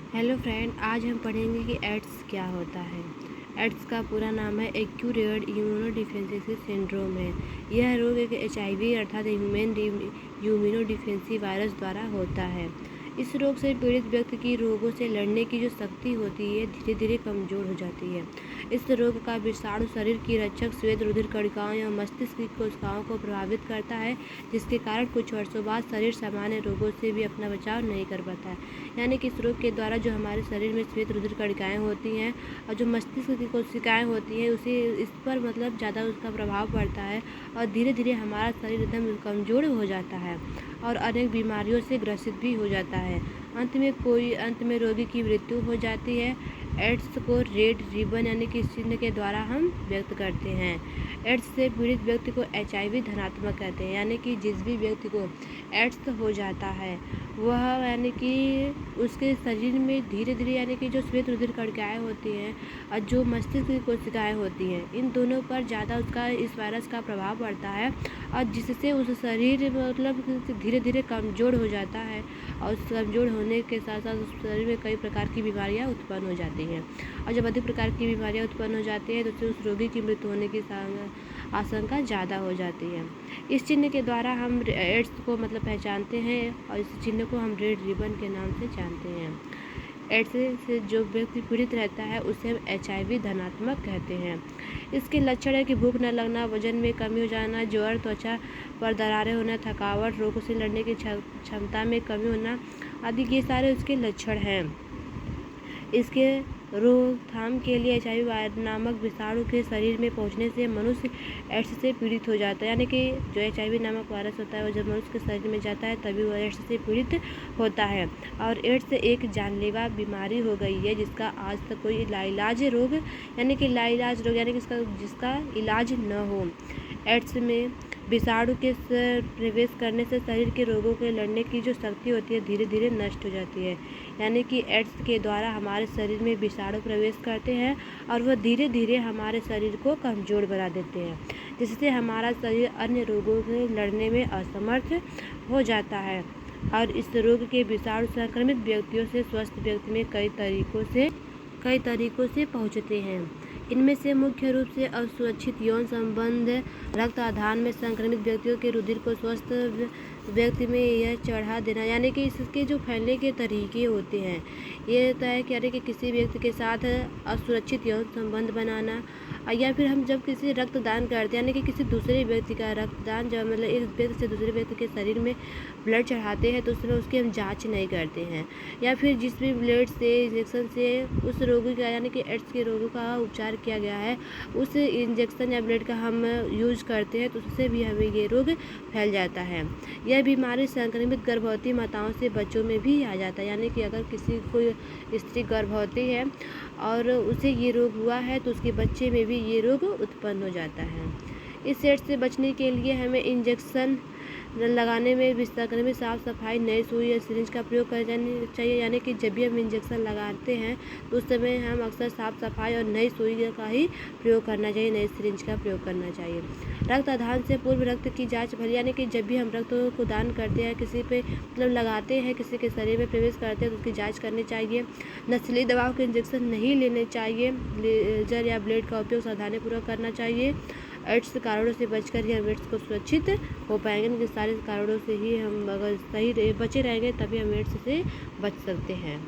Hello friend, आज हम पढ़ेंगे कि एड्स क्या होता है। एड्स का पूरा नाम है एक्यूरेट इम्यूनोडिफिशियेंसी सिंड्रोम है। यह रोग एक HIV अर्थात ह्यूमन इम्यूनोडिफिशियेंसी वायरस द्वारा होता है। इस रोग से पीड़ित व्यक्ति की रोगों से लड़ने की जो शक्ति होती है धीरे धीरे कमज़ोर हो जाती है। इस रोग का विषाणु शरीर की रक्षक श्वेत रुधिर कणिकाओं या मस्तिष्क की कोशिकाओं को प्रभावित करता है, जिसके कारण कुछ वर्षों बाद शरीर सामान्य रोगों से भी अपना बचाव नहीं कर पाता है। यानी कि इस रोग के द्वारा जो हमारे शरीर में श्वेत रुधिर कणिकाएँ होती हैं और जो मस्तिष्क की कोशिकाएँ होती हैं उसे इस पर ज़्यादा उसका प्रभाव पड़ता है और धीरे धीरे हमारा शरीर एकदम कमज़ोर हो जाता है और अनेक बीमारियों से ग्रसित भी हो जाता है। अंत में रोगी की मृत्यु हो जाती है। एड्स को रेड रिबन यानी कि चिन्ह के द्वारा हम व्यक्त करते हैं। एड्स से पीड़ित व्यक्ति को HIV धनात्मक कहते हैं, यानी कि जिस भी व्यक्ति को एड्स हो जाता है वह यानी कि उसके शरीर में धीरे धीरे यानी कि जो श्वेत रुधिर कणिकाएँ होती हैं और जो मस्तिष्क की कोशिकाएँ होती हैं, इन दोनों पर ज़्यादा उसका इस वायरस का प्रभाव पड़ता है और जिससे उस शरीर धीरे धीरे कमज़ोर हो जाता है और उस कमज़ोर होने के साथ साथ उस शरीर में कई प्रकार की बीमारियां उत्पन्न हो जाती हैं और जब अधिक प्रकार की बीमारियां उत्पन्न हो जाती हैं तो उससे उस रोगी की मृत्यु होने की आशंका ज़्यादा हो जाती है। इस चिन्ह के द्वारा हम एड्स को पहचानते हैं और इस चिन्ह को हम रेड रिबन के नाम से जानते हैं। एड्स से जो व्यक्ति पीड़ित रहता है उसे हम HIV धनात्मक कहते हैं। इसके लक्षण है कि भूख न लगना, वजन में कमी हो जाना, ज्वर, त्वचा पर दरारें होना, थकावट, रोगों से लड़ने की क्षमता में कमी होना आदि ये सारे उसके लक्षण हैं। इसके रोकथाम के लिए HIV नामक विषाणु के शरीर में पहुंचने से मनुष्य एड्स से पीड़ित हो जाता है। यानी कि जो HIV नामक वायरस होता है वो जब मनुष्य के शरीर में जाता है तभी वह एड्स से पीड़ित होता है और एड्स एक जानलेवा बीमारी हो गई है जिसका आज तक कोई लाइलाज रोग यानी कि जिसका इलाज न हो। एड्स में विषाणु के प्रवेश करने से शरीर के रोगों के लड़ने की जो शक्ति होती है धीरे धीरे नष्ट हो जाती है। यानी कि एड्स के द्वारा हमारे शरीर में विषाणु प्रवेश करते हैं और वह धीरे धीरे हमारे शरीर को कमज़ोर बना देते हैं, जिससे हमारा शरीर अन्य रोगों से लड़ने में असमर्थ हो जाता है और इस रोग के विषाणु संक्रमित व्यक्तियों से स्वस्थ व्यक्ति में कई तरीकों से पहुँचते हैं। इनमें से मुख्य रूप से असुरक्षित यौन संबंध, रक्त आधान में संक्रमित व्यक्तियों के रुधिर को स्वस्थ व्यक्ति में यह चढ़ा देना, यानी कि इसके जो फैलने के तरीके होते हैं ये होता है कि यानी कि किसी व्यक्ति के साथ असुरक्षित यौन संबंध बनाना या फिर हम जब किसी रक्तदान करते हैं यानी कि किसी दूसरे व्यक्ति का रक्तदान जब एक व्यक्ति से दूसरे व्यक्ति के शरीर में ब्लड चढ़ाते हैं तो उस समय उसकी हम जाँच नहीं करते हैं या फिर जिस भी ब्लड से इंजेक्शन से उस रोगी का यानी कि एड्स के रोगों का उपचार किया गया है उस इंजेक्शन या ब्लड का हम यूज करते हैं तो उससे भी हमें ये रोग फैल जाता है। यह बीमारी संक्रमित गर्भवती माताओं से बच्चों में भी आ जाता है, यानी कि अगर किसी कोई स्त्री गर्भवती है और उसे ये रोग हुआ है तो उसके बच्चे में भी ये रोग उत्पन्न हो जाता है। इस एड्स से बचने के लिए हमें इंजेक्शन लगाने में बिस्तर में साफ सफाई, नई सुई या सिरिंज का प्रयोग करना चाहिए। यानी कि जब भी हम इंजेक्शन लगाते हैं तो उस समय हम अक्सर साफ सफाई और नई सुई का ही प्रयोग करना चाहिए, नई सिरिंज का प्रयोग करना चाहिए। रक्त आधान से पूर्व रक्त की जांच भली, यानी कि जब भी हम रक्त को दान करते हैं किसी पे लगाते हैं किसी के शरीर में प्रवेश करते हैं तो उसकी जाँच करनी चाहिए। नस्लीय दवाओं के इंजेक्शन नहीं लेने चाहिए। लेजर या ब्लेड का उपयोग सावधानीपूर्वक करना चाहिए। एड्स कारणों से बचकर ही हम एड्स को सुरक्षित हो पाएंगे। इन सारे कारणों से ही हम अगर सही बचे रहेंगे तभी हम एड्स से बच सकते हैं।